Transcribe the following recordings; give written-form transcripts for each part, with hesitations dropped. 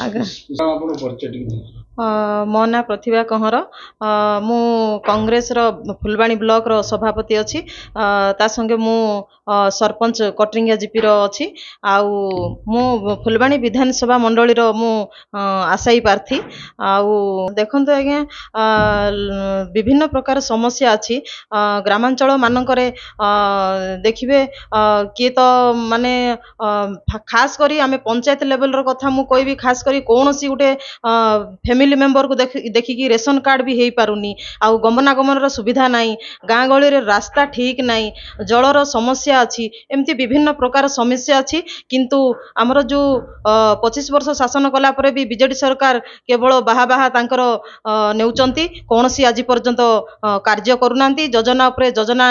आगे मो ना प्रतिभा कंहर मु कांग्रेस रो फुलवाणी ब्लॉक रो सभापति अच्छी ता संगे मु सरपंच कटरिंगा जीपी रो अच्छी आउ मु फुलवाणी विधानसभा मंडली रो मु आशायी प्रार्थी आउ देखंतु आज्ञा विभिन्न प्रकार समस्या अच्छी ग्रामांचल मानकरे देखिबे किए तो माने खास करी आमे पंचायत लेवल रो कथा मु कहबी खास करी कोनोसी गुटे फैमिली मेंबर को देखिकी रेशन कार्ड भी हेई पारुनी आउ गमनागमन रो सुविधा नाही गाँ गहली रे रास्ता ठीक नाही जलर समस्या अच्छी एमती विभिन्न प्रकार समस्या अच्छी किंतु आमर जो 25 वर्ष शासन कला परे भी बीजेडी सरकार केवल बाहा बाहा तांकर नेउचंती कोनोसी आज पर्यंत कार्य करूनांती योजना उपरे योजना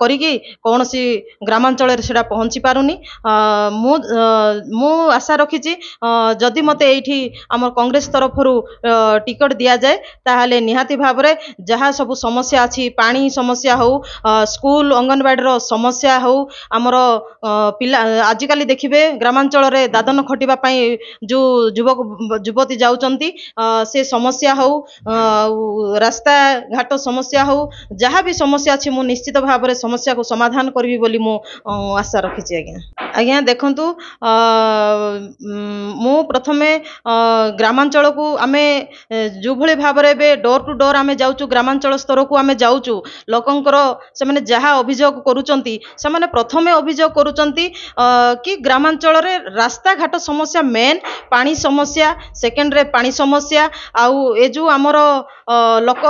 करिकी कोनोसी ग्रामांचल रे सेडा पहुंची पारुनी मु आशा रखिची जदि मते एठी हमर कांग्रेस तरफ टिकट दि जाए ताहले निहाती भाव रे जहाँ सब समस्या अच्छी पानी समस्या हो स्कूल अंगनवाड़ी रो समस्या हो आमर पिला आजिकाली देखिबे ग्रामांचल रे दादन खटिबा पई जो युवक युवती जाउचंती से समस्या हो रास्ता घाट समस्या हो जहाँ भी समस्या अच्छी मु निश्चित भाव रे समस्या को समाधान करबी बोली मु आशा रखिछि आज्ञा आज्ञा देखंतु मु प्रथमे ग्रामांचल को आमे जो भली भाव रे डोर टू डोर आमे जाउचु ग्रामांचल स्तर को आमे जाउचु लोकंकर से माने जहाँ अभियोग करूचंती से माने प्रथमे अभियोग करूचंती कि ग्रामांचल रे रास्ता घाट समस्या मेन पानी समस्या सेकेंड रे पानी समस्या आउ ए जो आमर लोक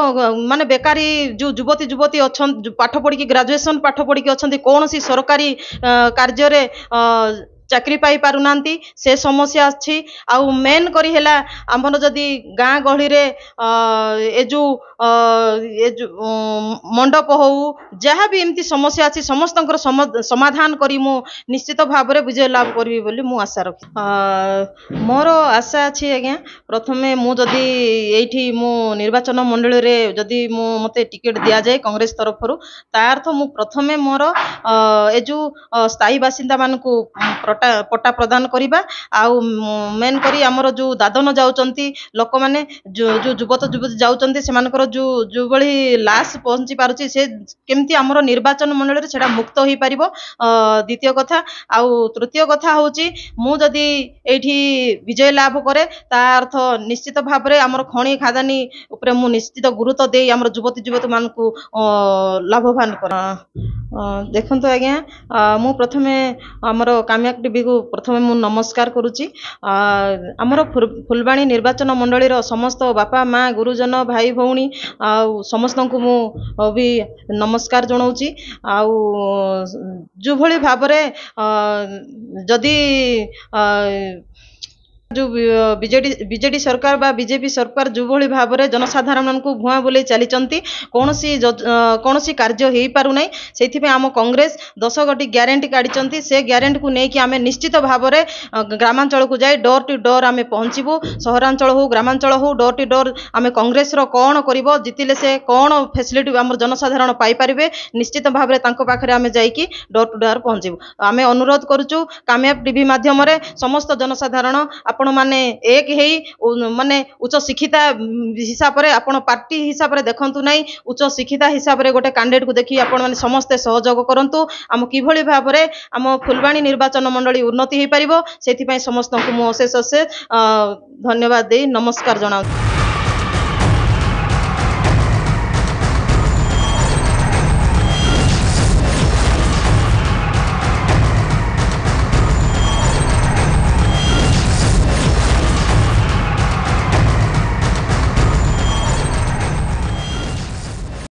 माने बेकारी जो युवती युवती अच्छन पाठ पढ़ी ग्रेजुएशन पाठ पढ़ी अच्छा कौन सी सरकारी कार्य रे चाकरी पाई पारुनांती से समस्या अच्छी आउ मेन करी हैला हमर जदी गाँ गहली रे ए जो मंडप हो जहाँ भी एमती समस्या अच्छी समस्त समाधान करी मु निश्चित भाव रे विजय लाभ करबी बोली मु आशा रखी मोर आशा अच्छी आज्ञा प्रथमे मु जदी एठी मु निर्वाचन मंडली रे जदी मु मते टिकट दिया जाए कांग्रेस तरफ रु तार्थ मु प्रथमे मोर ए जो स्थायी बासिंदा मानकू पट्टा प्रदान करिबा आउ मेन करी हमर जो दादन जाउचंती लोक माने जो युवत युवती जाउचंती सेमानकर जो बळी लाश पहुंची पारुची से केमती हमर निर्वाचन मंडल रे सेडा मुक्त होई परिबो द्वितीय कथा आउ तृतीय कथा होची मु जदी एठी विजय लाभ करे ता अर्थ निश्चित भाव रे हमर खणी खादानी ऊपर मु निश्चित गुरुत्व देई हमर युवती युवती मानकू लाभवान कर देखंतु आज्ञा मु प्रथमे हमर काम्या टीवी को प्रथमे मु नमस्कार करुची हमर फुलवाणी निर्वाचन मंडली रो समस्त बापा माँ गुरुजन भाई भौणी समस्त को मु भी नमस्कार जनाऊची आउ जो भली भाव रे जदी जो बीजेडी सरकार बा बीजेपी सरकार जो भली भाव रे जनसाधारण को भुआ बोले चलीचंती कौनसी कार्य हो पारु नै सेथि पे आम कांग्रेस 10 गोटी ग्यारंटी काढिचंती से ग्यारंटी को नेकी आमे निश्चित भाव रे ग्रामांचल को जाई डोर टू डोर आमे पहुंचीबू सहरांचल हो ग्रामांचल हो डोर टू डोर आमे कांग्रेस रो कोन करिवो जितिले से कोन फैसिलिटी हमर जनसाधारण पाई परिबे निश्चित भाव रे तांको पाखरे आमे जाईकी डोर टू डोर पहुंचीबू आमे अनुरोध करूचु कामयाब टीवी माध्यम रे समस्त जनसाधारण आपण माने एक हेई माने उच्च शिक्षिता हिसाब रे आपण पार्टी हिसाब रे देखंतु नै उच्च शिक्षिता हिसाब रे गोटे कैंडिडेट को देखि आपण माने समस्त सहयोग करंतु आम किभली भाव रे आम फुलवाणी निर्वाचन मंडली उन्नति हेई परिबो सेथि पई समस्त को मु अशेष अशेष धन्यवाद दे नमस्कार जनाउ।